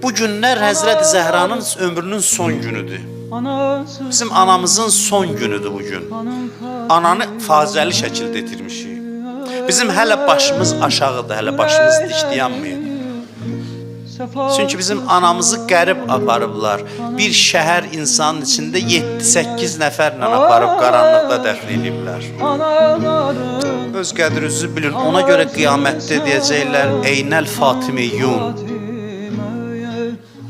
Bu günlər Həzrəti Zəhranın ömrünün son günüdür. Bizim anamızın son günüdür bugün. Ananı faciəli şəkildə itirmişik. Bizim hələ başımız aşağıdır, hələ başımız dik dayanmıyor. Çünki bizim anamızı qərib aparıblar. Bir şəhər insanın içində 7-8 nəfərlə aparıb qaranlıqda dəfn ediblər. Öz qədrinizi bilin, ona görə qiyamətdə deyəcəklər, Eynəl Fatimiyyun.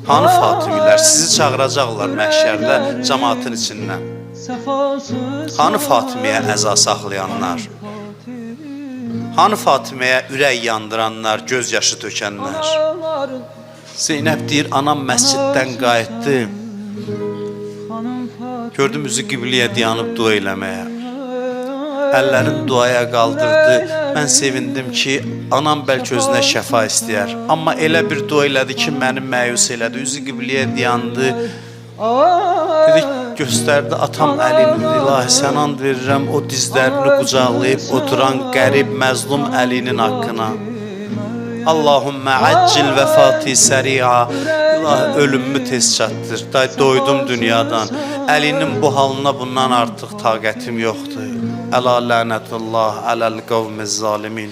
Hanı Fatimilər? Sizi çağıracaqlar məhşərdə cəmaatın içindən. Hanı Fatimiyə əza saxlayanlar? Hanı Fatiməyə ürək yandıranlar, göz yaşı tökənlər? Zeynəb deyir, anam məsciddən qayıtdı. Gördüm üzü qibliyə dayanıb dua eləməyə. Əllərini duaya qaldırdı. Mən sevindim ki, anam bəlkə özünə şəfa istəyər. Amma elə bir dua elədi ki, məni məyus elədi. Üzü qibliyə dayandı. Dedi, göstərdi atam əlini, ilahi sən and verirəm o dizlərini qucaqlayıb oturan qərib, məzlum əlinin haqqına. Allahümmə əccil vəfati səri'a. İlahi ölümümü tez çatdır. Doydum dünyadan. Əlinin bu halına bundan artıq taqətim yoxdur. Əla lənətullah ələl qavmiz zalimin.